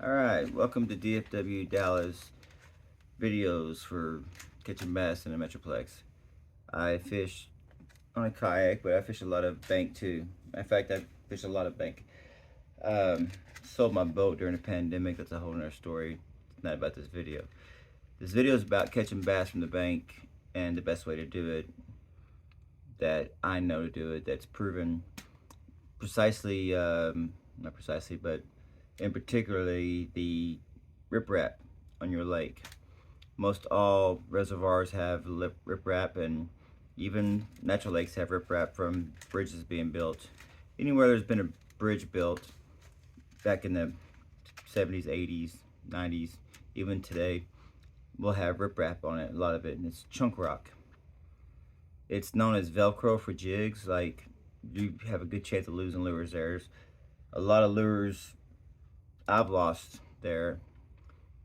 Alright, welcome to DFW Dallas videos for catching bass in the Metroplex. I fish on a kayak, but I fish a lot of bank too. In fact, I fish a lot of bank. Sold my boat during the pandemic. That's a whole nother story. It's not about this video. This video is about catching bass from the bank and the best way to do it that I know to do it, that's proven precisely, not precisely, but in particularly the riprap on your lake. Most all reservoirs have riprap, and even natural lakes have riprap from bridges being built. Anywhere there's been a bridge built back in the 70s, 80s, 90s, even today, will have riprap on it, a lot of it, and it's chunk rock. It's known as Velcro for jigs. Like, you have a good chance of losing lures there. There's a lot of lures I've lost there,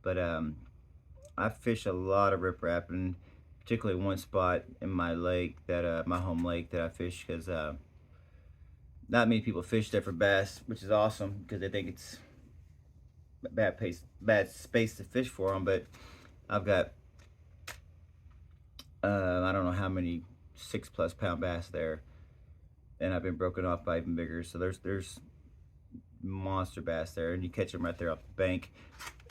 but I fish a lot of riprap, and particularly one spot in my lake, that my home lake that I fish, because not many people fish there for bass, which is awesome because they think it's bad space to fish for them. But I've got I don't know how many 6+ pound bass there, and I've been broken off by even bigger. So there's monster bass there, and you catch them right there off the bank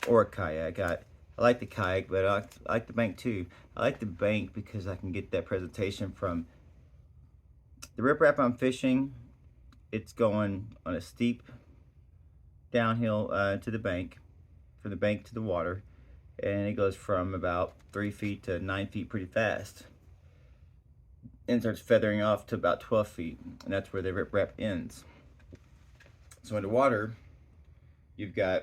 or a kayak. I like the kayak, but I like the bank too. I like the bank because I can get that presentation from the riprap I'm fishing. It's going on a steep downhill to the bank, from the bank to the water, and it goes from about 3 feet to 9 feet pretty fast, and starts feathering off to about 12 feet, and that's where the riprap ends. So in the water, you've got,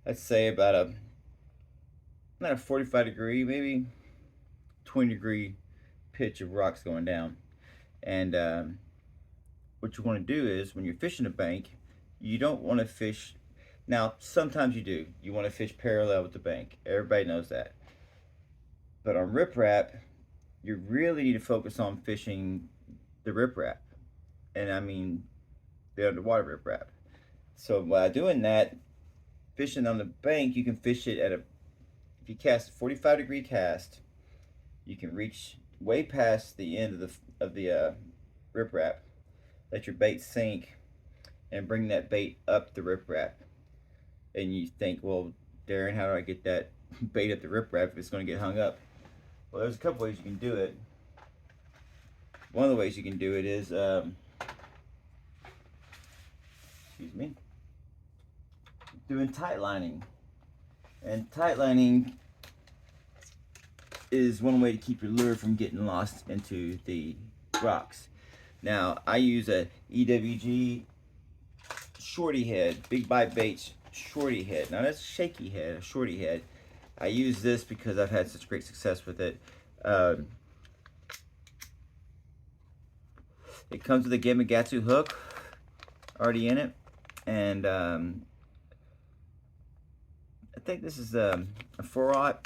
let's say, about not a 45 degree, maybe 20 degree pitch of rocks going down. And what you want to do is, when you're fishing a bank, you don't want to fish, now sometimes you do, you want to fish parallel with the bank. Everybody knows that. But on riprap, you really need to focus on fishing the riprap. And I mean the underwater riprap. So by doing that, fishing on the bank, you can fish it at if you cast a 45 degree cast, you can reach way past the end of the riprap, let your bait sink, and bring that bait up the riprap. And you think, well, Darren, how do I get that bait up the riprap if it's going to get hung up? Well, there's a couple ways you can do it. One of the ways you can do it is doing tight lining. And tight lining is one way to keep your lure from getting lost into the rocks. Now, I use a EWG shorty head, big bite baits shorty head. Now that's a shaky head, a shorty head. I use this because I've had such great success with it. It comes with a Gamakatsu hook already in it, and I think this is a 4/0.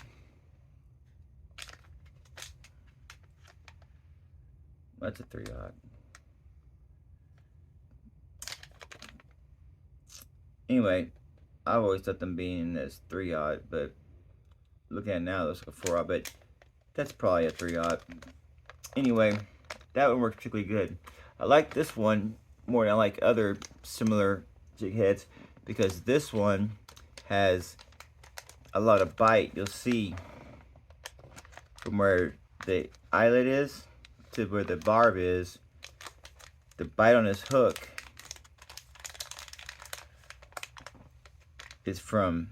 That's a 3/0. Anyway, I've always thought them being as 3/0, but looking at it now, it looks like a 4/0, but that's probably a 3/0. Anyway, that one works particularly good. I like this one more than I like other similar jig heads, because this one has a lot of bite. You'll see from where the eyelet is to where the barb is, the bite on this hook is from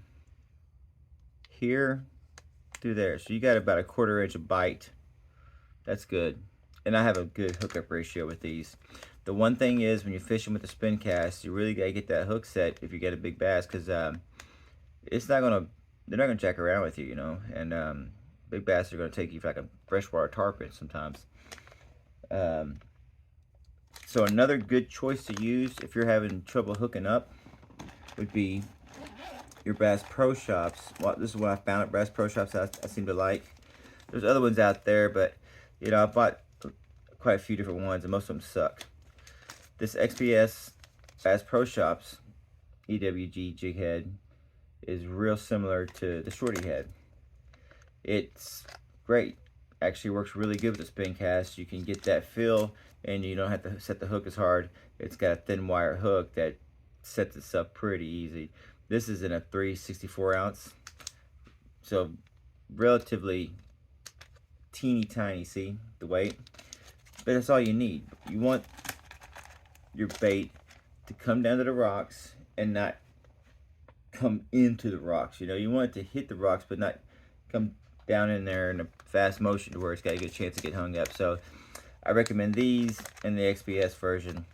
here through there. So you got about a 1/4 inch of bite. That's good. And I have a good hookup ratio with these. The one thing is, when you're fishing with a spin cast, you really gotta get that hook set if you get a big bass, because it's not gonna, they're not gonna jack around with you, you know. And big bass are gonna take you for like a freshwater tarpon sometimes. So another good choice to use if you're having trouble hooking up would be your Bass Pro Shops. Well, this is what I found at Bass Pro Shops I seem to like. There's other ones out there, but you know, I bought quite a few different ones, and most of them suck. This XPS Bass Pro Shops EWG jig head is real similar to the shorty head. It's great. Actually works really good with the spin cast. You can get that feel and you don't have to set the hook as hard. It's got a thin wire hook that sets itself pretty easy. This is in a 3/64 ounce. So relatively teeny tiny, see the weight? But that's all you need. You want your bait to come down to the rocks and not come into the rocks. You know, you want it to hit the rocks but not come down in there in a fast motion to where it's got a good chance to get hung up. So I recommend these and the XPS version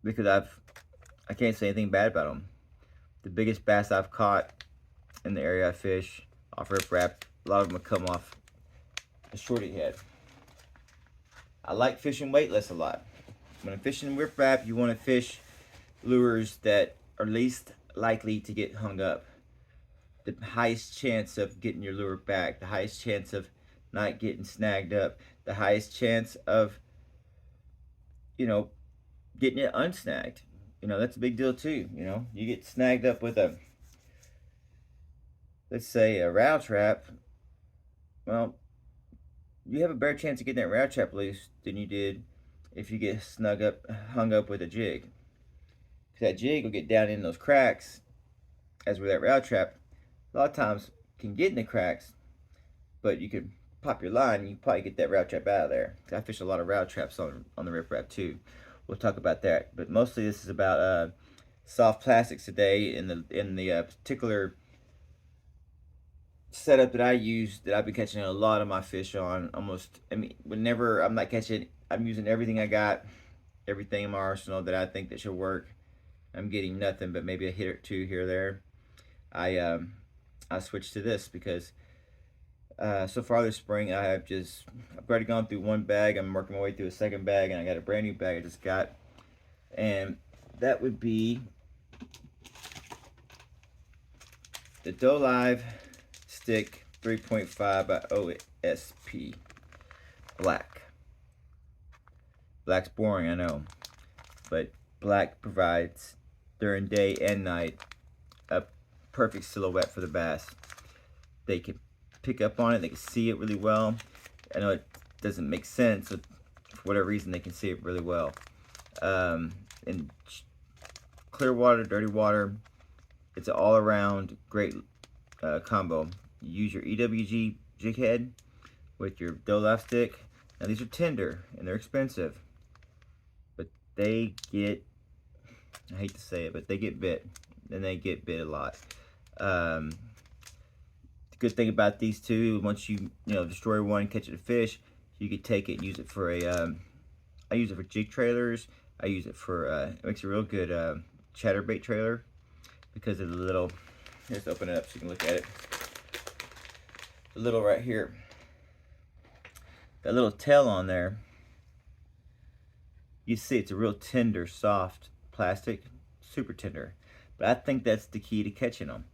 because I can't say anything bad about them. The biggest bass I've caught in the area I fish off riprap, a lot of them have come off a shorty head. I like fishing weightless a lot. When I'm fishing riprap, you want to fish lures that are least likely to get hung up. The highest chance of getting your lure back, the highest chance of not getting snagged up, the highest chance of, you know, getting it unsnagged. You know, that's a big deal too. You know, you get snagged up with a, let's say, a rattle trap. Well, you have a better chance of getting that rattle trap loose than you did if you get hung up with a jig. Because that jig will get down in those cracks, as with that rattle trap, a lot of times can get in the cracks, but you could pop your line and you probably get that rattle trap out of there. I fish a lot of rattle traps on the riprap too. We'll talk about that, but mostly this is about soft plastics today in the particular setup that I use, that I've been catching a lot of my fish on. Almost, I mean, whenever I'm not catching, I'm using everything I got, everything in my arsenal that I think that should work. I'm getting nothing but maybe a hit or two here or there. I switched to this because so far this spring I've already gone through one bag. I'm working my way through a second bag, and I got a brand new bag I just got, and that would be the Doe Live Stick 3.5 by OSP Black. Black's boring, I know, but black provides during day and night a perfect silhouette for the bass. They can pick up on it, they can see it really well. I know it doesn't make sense, but for whatever reason they can see it really well. In clear water, dirty water, it's an all-around great combo. You use your EWG jig head with your Doe Live stick. Now these are tender and they're expensive, but they get, I hate to say it, but they get bit, and they get bit a lot. The good thing about these two, once you destroy one, catch a fish, you could take it and use it for a, I use it for jig trailers. I use it for, it makes a real good chatterbait trailer because of the little, let's open it up so you can look at it. The little right here, that little tail on there, you see it's a real tender, soft plastic, super tender. But I think that's the key to catching them.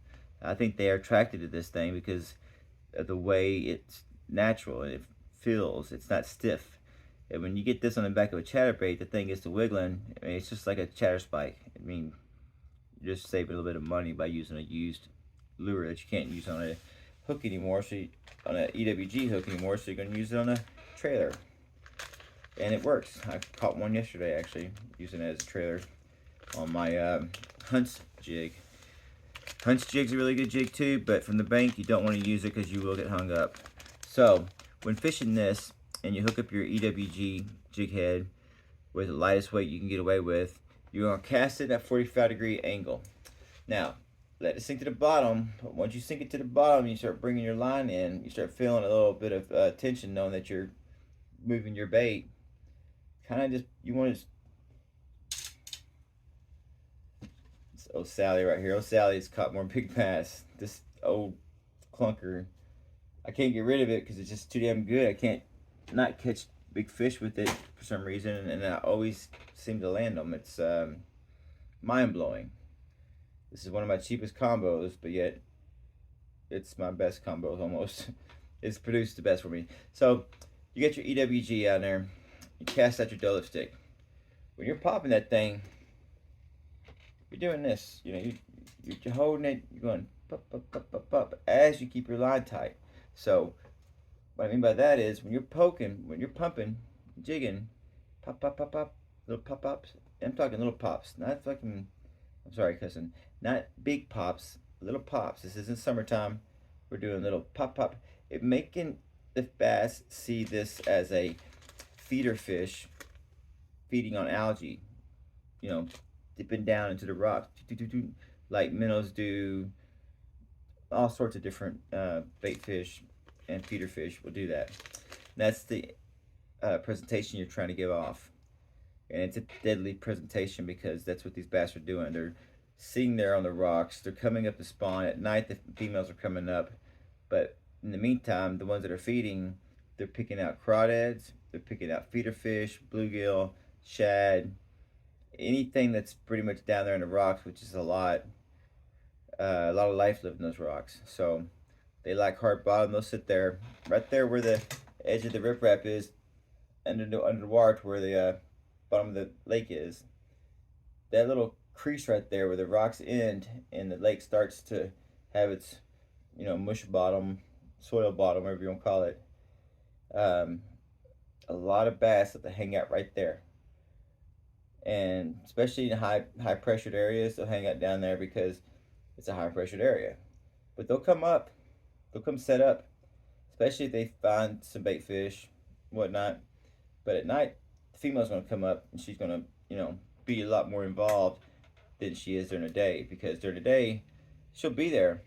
I think they are attracted to this thing because of the way it's natural and it feels. It's not stiff. And when you get this on the back of a chatterbait, the thing gets to wiggling. I mean, it's just like a chatter spike. I mean, you're just saving a little bit of money by using a used lure that you can't use on a hook anymore, so on an EWG hook anymore, so you're going to use it on a trailer. And it works. I caught one yesterday actually, using it as a trailer on my Hunt's jig. Hunt's jig's a really good jig too, but from the bank you don't want to use it because you will get hung up. So when fishing this and you hook up your EWG jig head with the lightest weight you can get away with, you're going to cast it at a 45-degree angle. Now let it sink to the bottom. Once you sink it to the bottom, you start bringing your line in, you start feeling a little bit of tension, knowing that you're moving your bait. Kind of just, you want to, it's old Sally right here. Old Sally's caught more big bass. This old clunker, I can't get rid of it because it's just too damn good. I can't not catch big fish with it for some reason, and I always seem to land them. It's mind-blowing. This is one of my cheapest combos, but yet it's my best combo almost. It's produced the best for me. So you get your EWG out there, you cast out your Doe Live stick. When you're popping that thing, you're doing this. You're holding it. You're going pop, pop, pop, pop, pop as you keep your line tight. So what I mean by that is when you're poking, when you're pumping, jigging, pop, pop, pop, pop, little pop ups. I'm talking little pops, not fucking. I'm sorry, cousin. Not big pops, little pops. This isn't summertime. We're doing little pop, pop. It making the bass see this as a feeder fish feeding on algae. You know, dipping down into the rocks, like minnows do. All sorts of different bait fish and feeder fish will do that. That's the presentation you're trying to give off. And it's a deadly presentation because that's what these bass are doing. They're sitting there on the rocks. They're coming up to spawn. At night, the females are coming up. But in the meantime, the ones that are feeding, they're picking out crawdads. They're picking out feeder fish, bluegill, shad, anything that's pretty much down there in the rocks, which is a lot. A lot of life lived in those rocks. So they like hard bottom. They'll sit there, right there where the edge of the riprap is, under the water to where the bottom of the lake is. That little crease right there where the rocks end and the lake starts to have its, mush bottom, soil bottom, whatever you want to call it. Um, a lot of bass that they hang out right there, and especially in high pressured areas, they'll hang out down there because it's a high pressured area. But they'll come up, they'll come set up, especially if they find some bait fish, whatnot. But at night, the female's gonna come up and she's gonna, be a lot more involved than she is during the day, because during the day, she'll be there,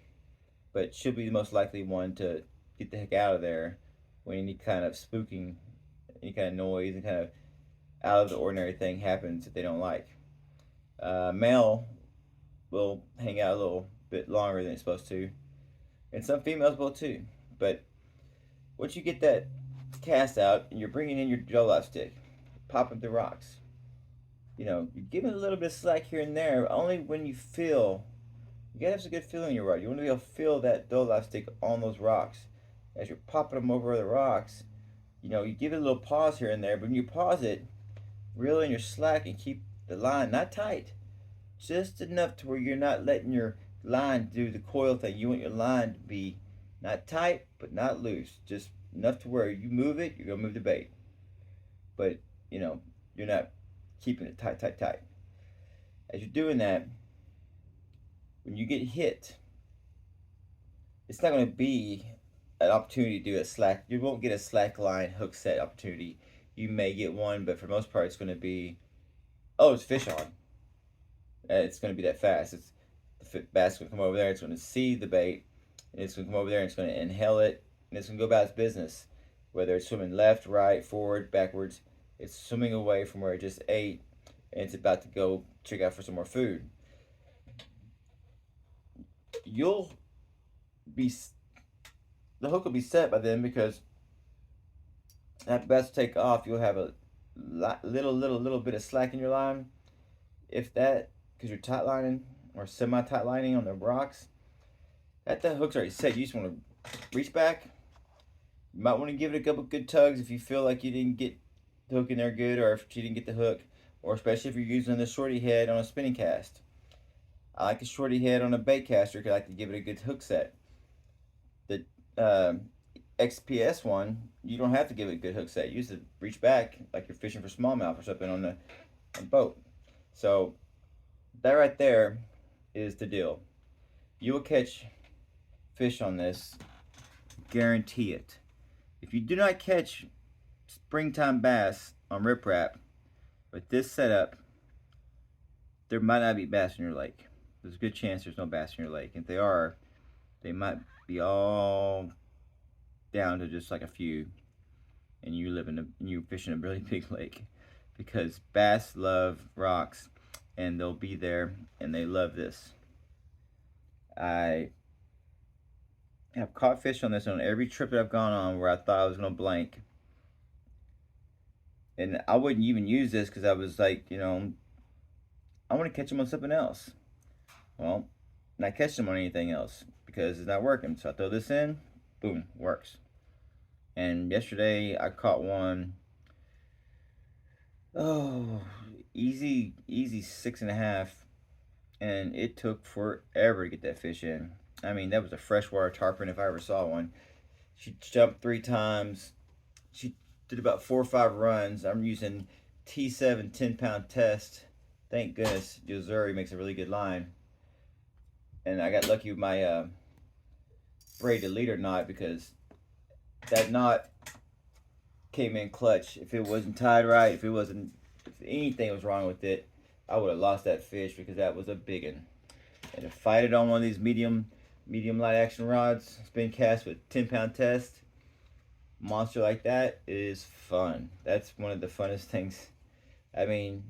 but she'll be the most likely one to get the heck out of there when any kind of spooking, any kind of noise, and kind of out of the ordinary thing happens that they don't like. Male will hang out a little bit longer than it's supposed to, and some females will too. But once you get that cast out and you're bringing in your jollof stick, popping the rocks, you're giving a little bit of slack here and there, only when you feel. You gotta have some good feeling in your rod. You want to be able to feel that jollof stick on those rocks as you're popping them over the rocks. You give it a little pause here and there, but when you pause it, reel in your slack and keep the line not tight, just enough to where you're not letting your line do the coil thing. You want your line to be not tight but not loose, just enough to where you move it, you're gonna move the bait, but you're not keeping it tight, tight, tight. As you're doing that, when you get hit, it's not going to be an opportunity to do a slack. You won't get a slack line hook set opportunity. You may get one, but for most part, it's going to be, oh, it's fish on. It's going to be that fast. The bass going to come over there. It's going to see the bait, and it's going to come over there and it's going to inhale it, and it's going to go about its business. Whether it's swimming left, right, forward, backwards, it's swimming away from where it just ate, and it's about to go check out for some more food. You'll be, the hook will be set by then, because that bass will take off. You'll have a little bit of slack in your line, if that, because you're tight lining or semi tight lining on the rocks. The hook's already set. You just want to reach back. You might want to give it a couple good tugs if you feel like you didn't get the hook in there good, or if you didn't get the hook, or especially if you're using the shorty head on a spinning cast. I like a shorty head on a bait caster because I like to give it a good hook set. The XPS one, you don't have to give it a good hook set. You use to reach back like you're fishing for smallmouth or something on the boat. So that right there is the deal. You will catch fish on this, guarantee it. If you do not catch springtime bass on riprap with this setup, there might not be bass in your lake. There's a good chance there's no bass in your lake. If they are, they might be all down to just like a few, and you fish in a really big lake, because bass love rocks, and they'll be there, and they love this. I have caught fish on this on every trip that I've gone on where I thought I was gonna blank, and I wouldn't even use this because I was like, I want to catch them on something else. Well, not catch them on anything else because it's not working. So I throw this in, boom, works. And yesterday I caught one, oh, easy 6.5, and it took forever to get that fish in. I mean, that was a freshwater tarpon if I ever saw one. She jumped 3 times. She did about 4 or 5 runs. I'm using T7 10-pound test. Thank goodness Missouri makes a really good line. And I got lucky with my braided leader knot, because that knot came in clutch. If it wasn't tied right, if anything was wrong with it, I would have lost that fish, because that was a big one. And to fight it on one of these medium light action rods, spin cast with 10-pound test, monster like that is fun. That's one of the funnest things. I mean,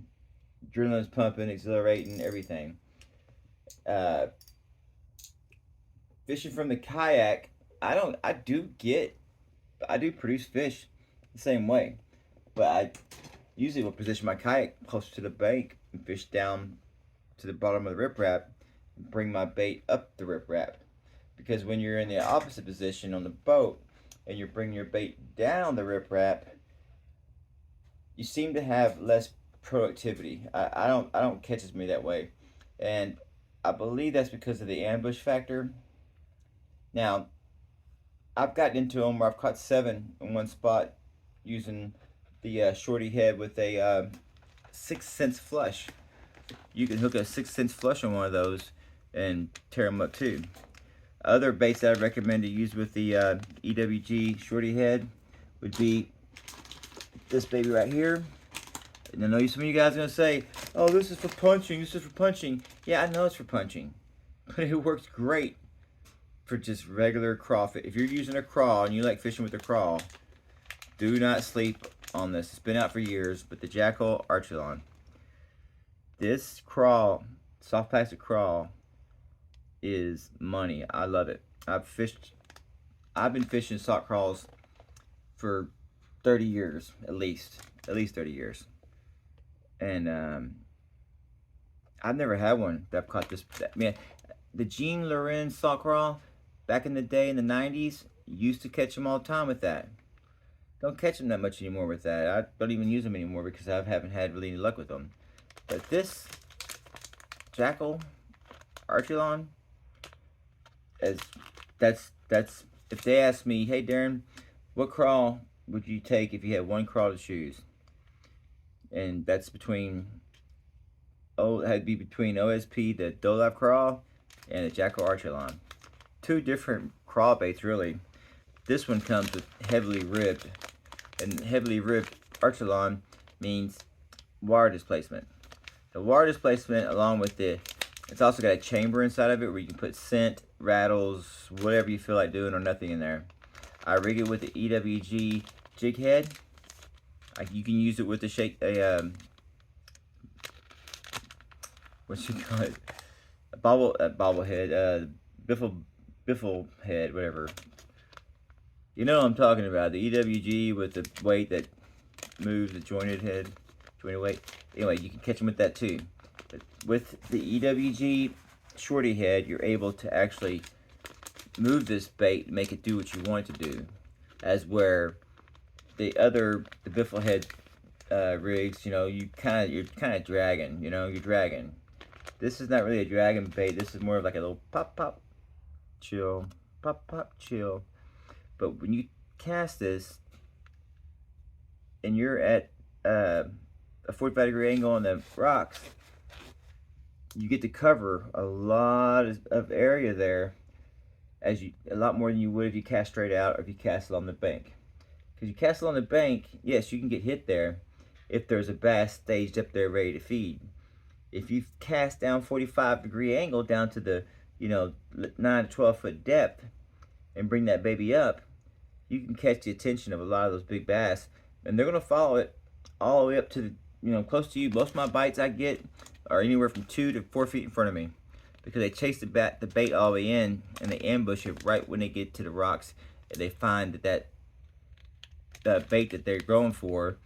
adrenaline's pumping, exhilarating, everything. Fishing from the kayak, I do produce fish the same way, but I usually will position my kayak closer to the bank and fish down to the bottom of the riprap and bring my bait up the riprap. Because when you're in the opposite position on the boat and you're bringing your bait down the riprap, you seem to have less productivity. I don't catch as many that way, and I believe that's because of the ambush factor. Now, I've gotten into them where I've caught 7 in one spot using the shorty head with a 6 cents flush. You can hook a 6 cents flush on one of those and tear them up too. Other baits that I recommend to use with the EWG shorty head would be this baby right here. And I know some of you guys are going to say, oh, this is for punching, this is for punching. Yeah, I know it's for punching, but it works great for just regular crawfish. If you're using a crawl and you like fishing with a crawl, do not sleep on this. It's been out for years, but the Jackal Archelon. This crawl, soft plastic crawl, is money. I love it. I've been fishing sock crawls for 30 years, at least 30 years. And I've never had one that I've caught this. Man, the Jean Lorenz sock crawl, back in the day in the 90s, used to catch them all the time with that. Don't catch them that much anymore with that. I don't even use them anymore because I haven't had really any luck with them. But this Jackal Archelon, that's if they ask me, hey Darren, what crawl would you take if you had one crawl to choose? And that's it'd be between OSP, the Dolab crawl, and the Jackal Archelon. 2 different crawl baits, really. This one comes with heavily ribbed, and heavily ribbed Archelon means wire displacement. The wire displacement, along with it's also got a chamber inside of it where you can put scent, rattles, whatever you feel like doing, or nothing in there. I rig it with the EWG jig head. You can use it with what you call it? A bobblehead, biffle head, whatever. You know what I'm talking about. The EWG with the weight that moves, the jointed weight. Anyway, you can catch them with that too. But with the EWG shorty head, you're able to actually move this bait and make it do what you want it to do. As where the biffle head rigs, you're kind of dragging. You're dragging. This is not really a dragging bait. This is more of like a little pop, chill, pop, chill. But when you cast this and you're at a 45-degree angle on the rocks, you get to cover a lot of area there, a lot more than you would if you cast straight out or if you cast it on the bank. Because you cast it on the bank, yes, you can get hit there if there's a bass staged up there ready to feed. If you cast down 45-degree angle down to the 9 to 12 foot depth and bring that baby up, you can catch the attention of a lot of those big bass, and they're going to follow it all the way up to close to you. Most of my bites I get are anywhere from 2 to 4 feet in front of me, because they chase the bait all the way in and they ambush it right when they get to the rocks, and they find that bait that they're going for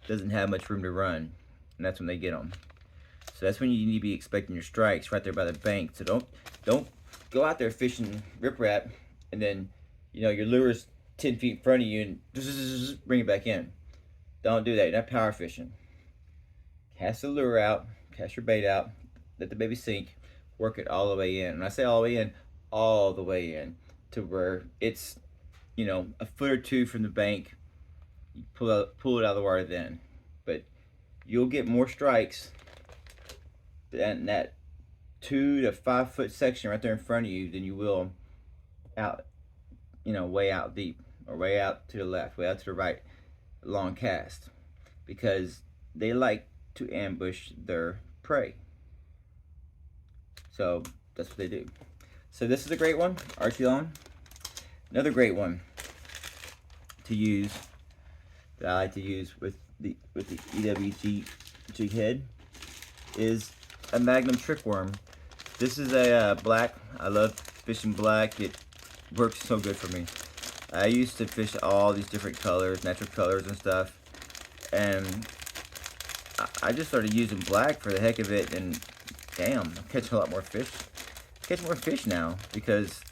doesn't have much room to run, and that's when they get them. So that's when you need to be expecting your strikes, right there by the bank. So don't go out there fishing riprap and then your lure's 10 feet in front of you and bring it back in. Don't do that. You're not power fishing. Cast the lure out, cast your bait out, let the baby sink. work it all the way in. When I say all the way in, all the way in to where it's, you know, a foot or two from the bank. You pull it out of the water then, but you'll get more strikes than that 2 to 5 foot section right there in front of you than you will out, you know, way out deep or way out to the left, way out to the right, long cast, because they like to ambush their prey. So that's what they do. So this is a great one, Archelon. Another great one to use that I like to use with the EWG jig head is a Magnum trick worm. This is a black. I love fishing black. It works so good for me. I used to fish all these different colors, natural colors and stuff, and I just started using black for the heck of it, and damn, I'm catching a lot more fish. I catch more fish now because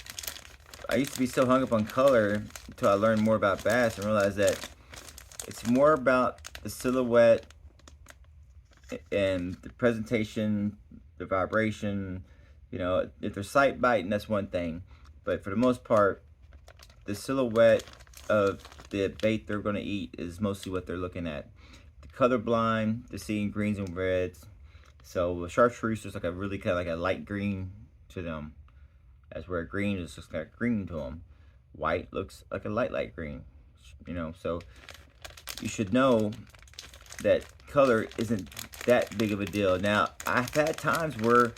I used to be so hung up on color until I learned more about bass and realized that it's more about the silhouette and the presentation, the vibration. You know, if they're sight biting, that's one thing, but for the most part, the silhouette of the bait they're going to eat is mostly what they're looking at. The colorblind, they're seeing greens and reds. So chartreuse is like a really kind of like a light green to them. That's where green is just like green to them. White looks like a light green. You know, so you should know that color isn't that big of a deal. Now, I've had times where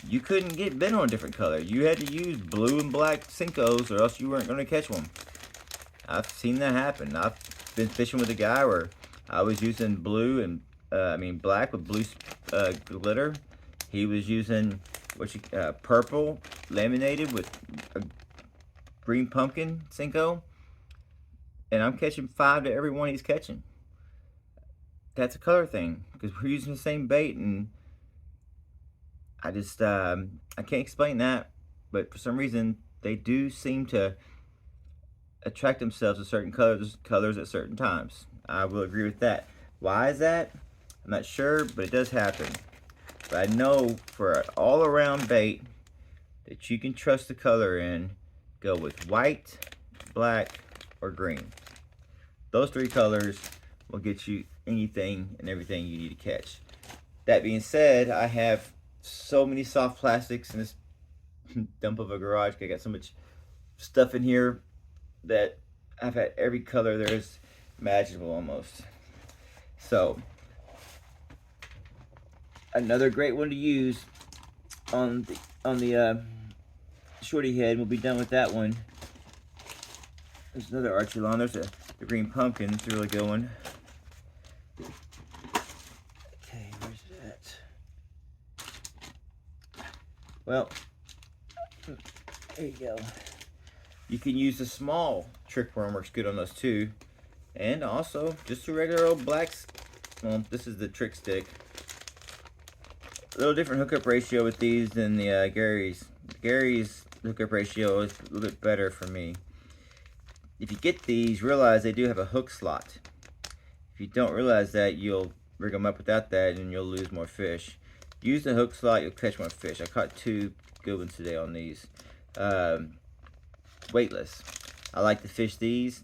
you couldn't get bent on a different color. You had to use blue and black Cincos or else you weren't going to catch one. I've seen that happen. I've been fishing with a guy where I was using blue and black with blue glitter. He was using purple laminated with a green pumpkin Cinco, and I'm catching 5 to every one he's catching. That's a color thing because we're using the same bait, and I just I can't explain that, but for some reason they do seem to attract themselves to certain colors at certain times. I will agree with that. Why is that? I'm not sure, but it does happen. But I know for an all-around bait that you can trust the color in, go with white, black, or green. Those 3 colors will get you anything and everything you need to catch. That being said, I have so many soft plastics in this dump of a garage. I got so much stuff in here that I've had every color there is imaginable almost. So another great one to use on the shorty head. We'll be done with that one. There's another Archelon. There's the green pumpkin. It's a really good one. Okay, where's that? Well, there you go. You can use a small trick worm, works good on those too. And also, just a regular old black, well, this is the trick stick. A little different hookup ratio with these than the Gary's. Gary's hookup ratio is a little bit better for me. If you get these, realize they do have a hook slot. If you don't realize that, you'll rig them up without that and you'll lose more fish. Use the hook slot, you'll catch more fish. I caught 2 good ones today on these. Weightless. I like to fish these.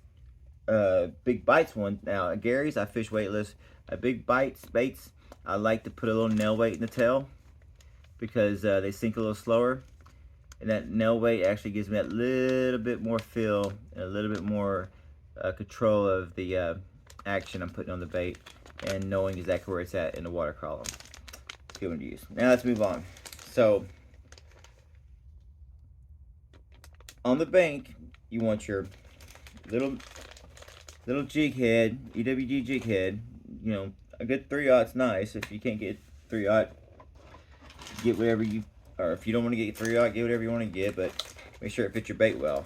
Big bites one. Now, at Gary's, I fish weightless. Big baits, I like to put a little nail weight in the tail because they sink a little slower. And that nail weight actually gives me that little bit more feel and a little bit more control of the action I'm putting on the bait and knowing exactly where it's at in the water column. It's a good one to use. Now let's move on. So, on the bank, you want your little jig head, EWG jig head. You know, a good 3/0's nice. If you can't get 3/0, get whatever you, or if you don't want to get 3/0, get whatever you want to get, but make sure it fits your bait well.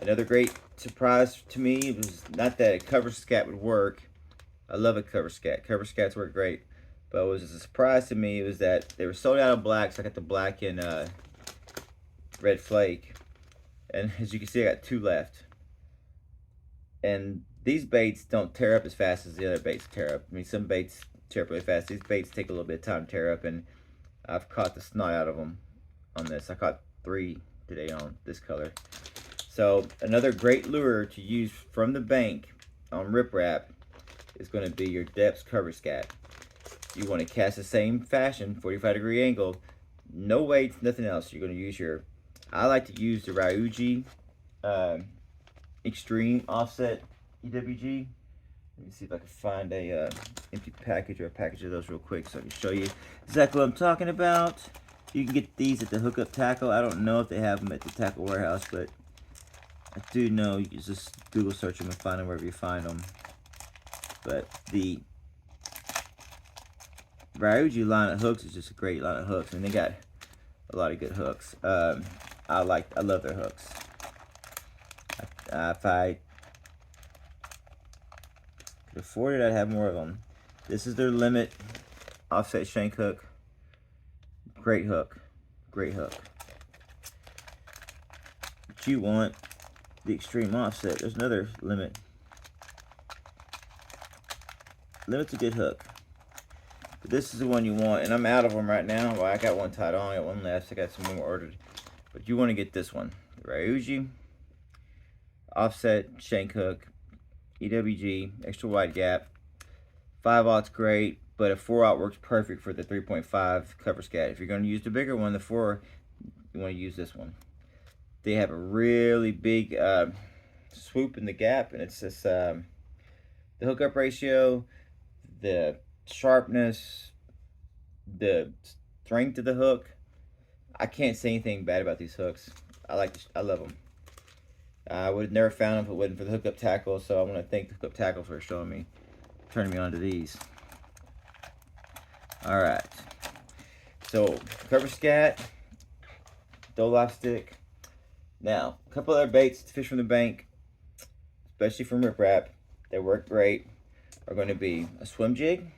Another great surprise to me was not that a cover scat would work. I love a cover scat. Cover scats work great, but what was a surprise to me was that they were sold out of black. So I got the black and red flake, and as you can see, I got 2 left. And these baits don't tear up as fast as the other baits tear up. I mean, some baits tear up really fast. These baits take a little bit of time to tear up, and I've caught the snot out of them on this. I caught 3 today on this color. So another great lure to use from the bank on riprap is going to be your depths cover scat. You want to cast the same fashion, 45-degree angle, no weights, nothing else. You're going to use your, I like to use the Ryuji Extreme Offset EWG. Let me see if I can find a empty package or a package of those real quick so I can show you exactly what I'm talking about. You can get these at the Hookup Tackle. I don't know if they have them at the Tackle Warehouse, but I do know you can just Google search them and find them wherever you find them. But the Ryuji line of hooks is just a great line of hooks, and they got a lot of good hooks. I love their hooks. If I could afford it, I'd have more of them. This is their limit offset shank hook. Great hook, great hook. But you want the extreme offset. There's another limit. Limit's a good hook. But this is the one you want, and I'm out of them right now. Well, I got one tied on, I got one left, I got some more ordered. But you want to get this one, the Ryuji offset shank hook, EWG, extra wide gap. 5/0's great, but a 4/0 works perfect for the 3.5 cover scat. If you're going to use the bigger one, the 4, you want to use this one. They have a really big swoop in the gap, and it's just the hookup ratio, the sharpness, the strength of the hook. I can't say anything bad about these hooks. I love them. I would have never found them if it wasn't for the Hookup Tackle, so I want to thank the Hookup Tackle for turning me on to these. All right. So cover scat, Dolop stick. Now, a couple other baits to fish from the bank, especially from riprap, that work great, are going to be a swim jig.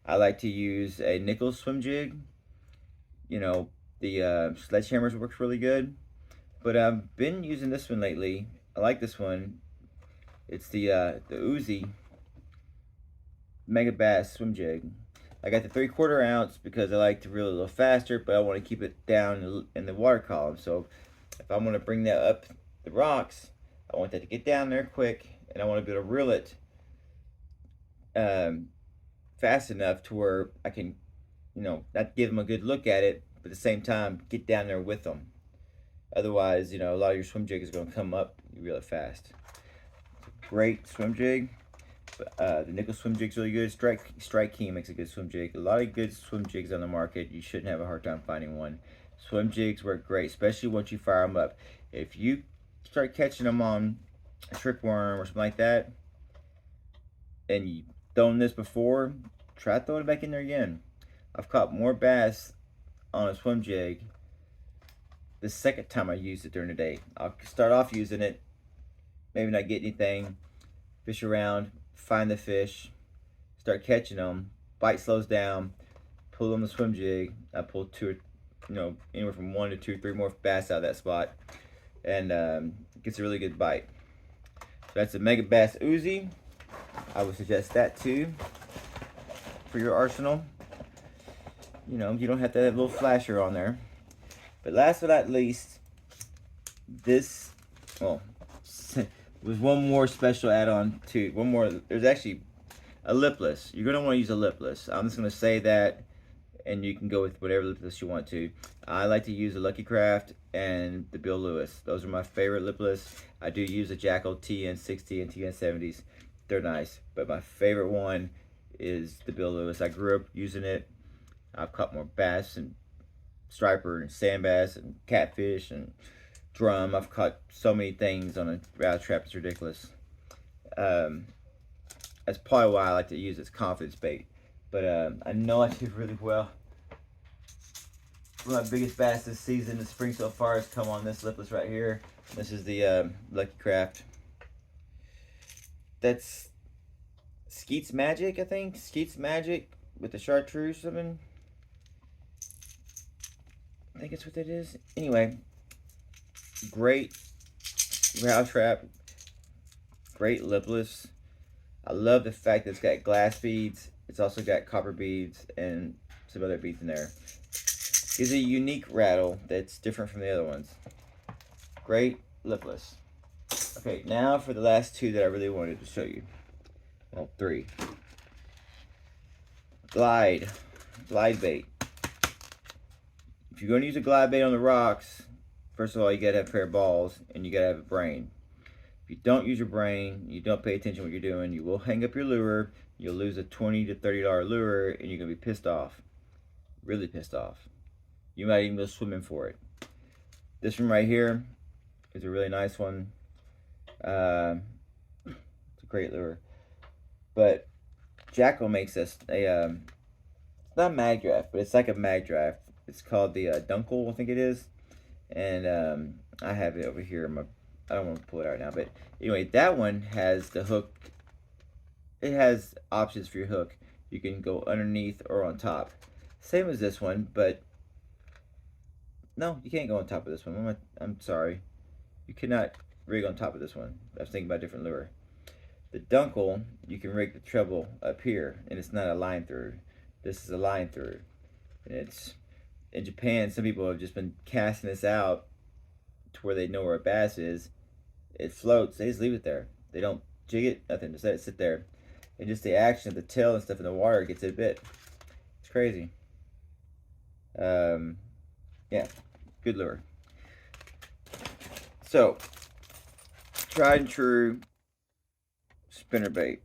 I like to use a nickel swim jig. You know, the sledgehammers works really good, but I've been using this one lately. I like this one. It's the Uzi Mega Bass swim jig. I got the 3/4 ounce because I like to reel a little faster, but I want to keep it down in the water column. So if I'm going to bring that up the rocks, I want that to get down there quick, and I want to be able to reel it fast enough to where I can, not give them a good look at it, but at the same time get down there with them. Otherwise, a lot of your swim jig is going to come up really fast. Great swim jig. The nickel swim jig's really good. Strike King makes a good swim jig. A lot of good swim jigs on the market. You shouldn't have a hard time finding one. Swim jigs work great, especially once you fire them up. If you start catching them on a trick worm or something like that, and you thrown this before, try throwing it back in there again. I've caught more bass on a swim jig the second time I used it during the day. I'll start off using it, maybe not get anything, fish around, find the fish, start catching them, bite slows down, pull on the swim jig. I pull anywhere from 1 to 2, 3 more bass out of that spot, and gets a really good bite. So that's a Mega Bass Uzi. I would suggest that too for your arsenal. You don't have to have a little flasher on there. But last but not least, this, was one more special add-on to, there's actually a lipless. You're going to want to use a lipless. I'm just going to say that, and you can go with whatever lipless you want to. I like to use the Lucky Craft and the Bill Lewis. Those are my favorite lipless. I do use the Jackal TN60 and TN70s. They're nice, but my favorite one is the Bill Lewis. I grew up using it. I've caught more bass and striper and sand bass and catfish and drum. I've caught so many things on a rattle trap, it's ridiculous. That's probably why I like to use this confidence bait. But I know I did really well. One of my biggest bass this season, the spring so far, has come on this lipless right here. This is the Lucky Craft. That's Skeet's Magic, I think. Skeet's Magic with the chartreuse or something. I think that's what that is. Anyway, great rattle trap, great lipless. I love the fact that it's got glass beads. It's also got copper beads and some other beads in there. Gives a unique rattle that's different from the other ones. Great lipless. Okay, now for the last two that I really wanted to show you. Well, three. Glide bait. If you're going to use a glide bait on the rocks, first of all, you got to have a pair of balls and you got to have a brain. If you don't use your brain, you don't pay attention to what you're doing, you will hang up your lure, you'll lose a $20 to $30 lure, and you're going to be pissed off. Really pissed off. You might even go swimming for it. This one right here is a really nice one. It's a great lure. But Jackal makes us a, not a mag draft, but it's like a mag draft. It's called the Dunkel, I think it is. And I have it over here. I don't want to pull it out now, but anyway, that one has the hook. It has options for your hook. You can go underneath or on top. Same as this one, but no, you can't go on top of this one. I'm sorry. You cannot rig on top of this one. I was thinking about a different lure. The Dunkel, you can rig the treble up here, and it's not a line through. This is a line through. And it's in Japan, some people have just been casting this out to where they know where a bass is. It floats. They just leave it there. They don't jig it, nothing. Just let it sit there. And just the action of the tail and stuff in the water gets it a bit. It's crazy. Yeah, good lure. So, tried and true spinnerbait.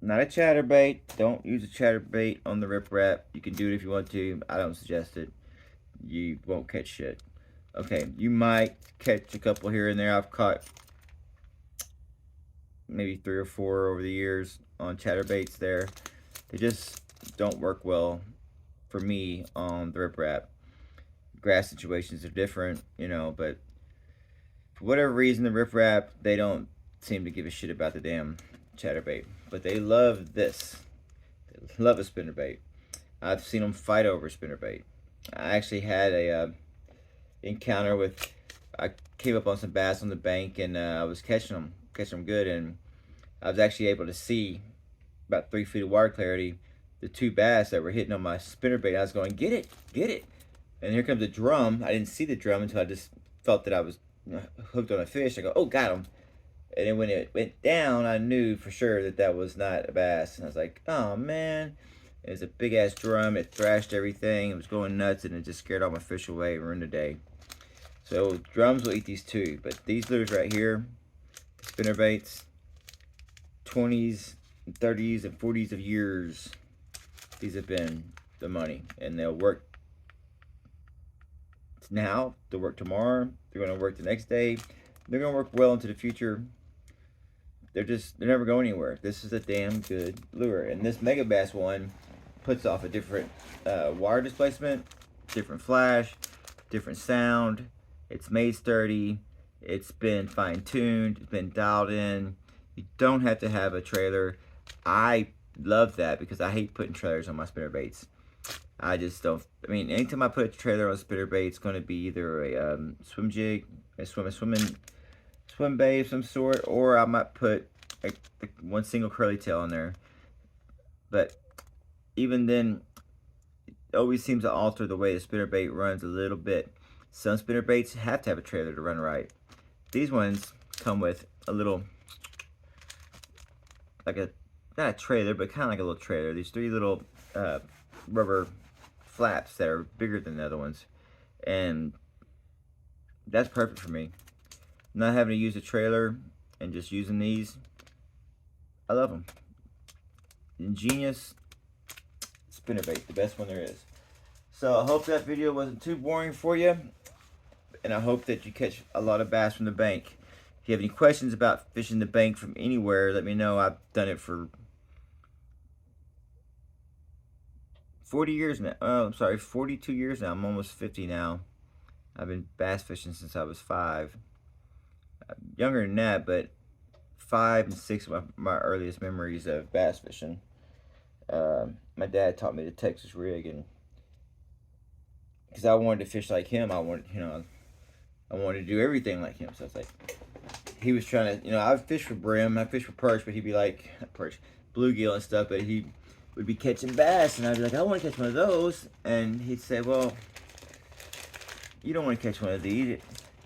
Not a chatterbait. Don't use a chatterbait on the riprap. You can do it if you want to. I don't suggest it. You won't catch shit. Okay, you might catch a couple here and there. I've caught maybe 3 or 4 over the years on chatterbaits there. They just don't work well for me on the riprap. Grass situations are different, you know, but for whatever reason, the riprap, they don't seem to give a shit about the damn chatterbait. But they love this. They love a spinnerbait. I've seen them fight over spinnerbait. I actually had a encounter with, I came up on some bass on the bank, and I was catching them good, and I was actually able to see about 3 feet of water clarity the 2 bass that were hitting on my spinnerbait. I was going, get it, get it. And here comes the drum. I didn't see the drum until I just felt that I was hooked on a fish. I go, oh, got him. And then when it went down, I knew for sure that that was not a bass. And I was like, oh, man. It was a big-ass drum. It thrashed everything. It was going nuts, and it just scared all my fish away and ruined the day. So drums will eat these too. But these lures right here, spinnerbaits, 20s, and 30s, and 40s of years, these have been the money. And they'll work now, they'll work tomorrow, they're going to work the next day, they're going to work well into the future. They're never going anywhere. This is a damn good lure. And this Mega Bass one puts off a different wire displacement, different flash, different sound. It's made sturdy. It's been fine-tuned. It's been dialed in. You don't have to have a trailer. I love that because I hate putting trailers on my spinnerbaits. I just don't. I mean, anytime I put a trailer on a spinnerbait, it's going to be either a swim jig, a swim bait of some sort, or I might put one single curly tail on there. But even then, it always seems to alter the way the spinnerbait runs a little bit. Some spinnerbaits have to have a trailer to run right. These ones come with a little, like not a trailer, but kind of like a little trailer. These 3 little rubber flaps that are bigger than the other ones, and that's perfect for me. Not having to use a trailer and just using these, I love them. Ingenious spinnerbait, the best one there is. So I hope that video wasn't too boring for you, and I hope that you catch a lot of bass from the bank. If you have any questions about fishing the bank from anywhere, let me know. I've done it for 40 years now. Oh, I'm sorry, 42 years now. I'm almost 50 now. I've been bass fishing since I was 5. Younger than that, but 5 and 6 are my earliest memories of bass fishing. My dad taught me the Texas rig, and because I wanted to fish like him, I wanted to do everything like him. So it's like he was trying to, I would fish for brim, I fish for perch, but he'd be like, perch, bluegill and stuff, but he would be catching bass, and I'd be like, I want to catch one of those. And he'd say, well, you don't want to catch one of these.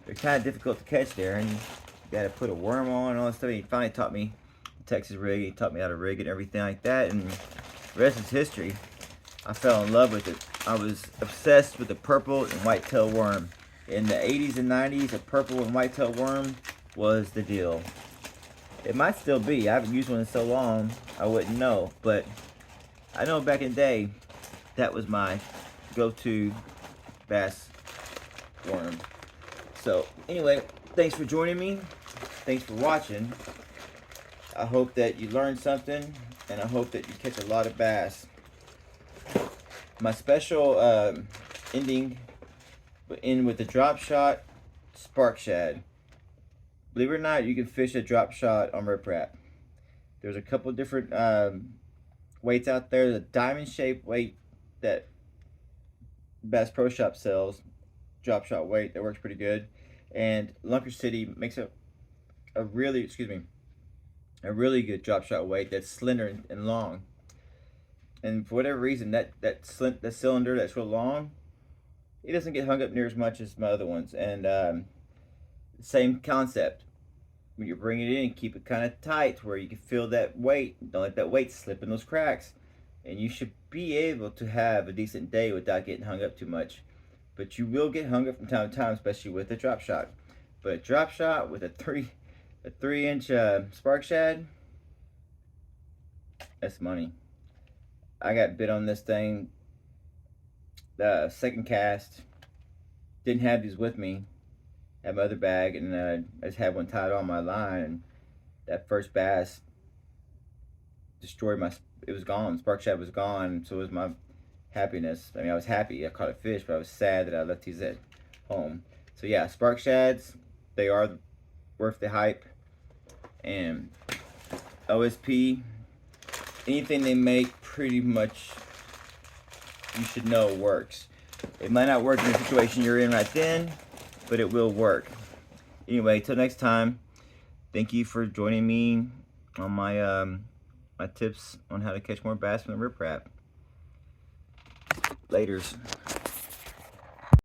They're kind of difficult to catch there, and you got to put a worm on and all that stuff. He finally taught me the Texas rig. He taught me how to rig it and everything like that, and the rest is history. I fell in love with it. I was obsessed with the purple and whitetail worm. In the 80s and 90s, a purple and whitetail worm was the deal. It might still be. I haven't used one in so long, I wouldn't know. But I know back in the day, that was my go-to bass worm. So anyway, thanks for joining me. Thanks for watching. I hope that you learned something, and I hope that you catch a lot of bass. My special ending will end with the drop shot spark shad. Believe it or not, you can fish a drop shot on riprap. There's a couple different weights out there. The diamond shaped weight that Bass Pro Shop sells, drop shot weight, that works pretty good. And Lunker City makes a really good drop shot weight that's slender and long. And for whatever reason, that cylinder that's real long, it doesn't get hung up near as much as my other ones. And same concept. When you bring it in, keep it kind of tight where you can feel that weight. Don't let that weight slip in those cracks. And you should be able to have a decent day without getting hung up too much. But you will get hung up from time to time, especially with a drop shot. But a drop shot with a 3-inch spark shad, that's money. I got bit on this thing the second cast. Didn't have these with me. Had my other bag, and I just had one tied on my line. And that first bass destroyed my. It was gone. Spark shad was gone. So was my happiness. I mean, I was happy I caught a fish, but I was sad that I left these at home. So yeah, spark shads, they are worth the hype. And OSP, anything they make, pretty much you should know works. It might not work in the situation you're in right then, but it will work. Anyway, till next time, thank you for joining me on my my tips on how to catch more bass from the riprap. Laters.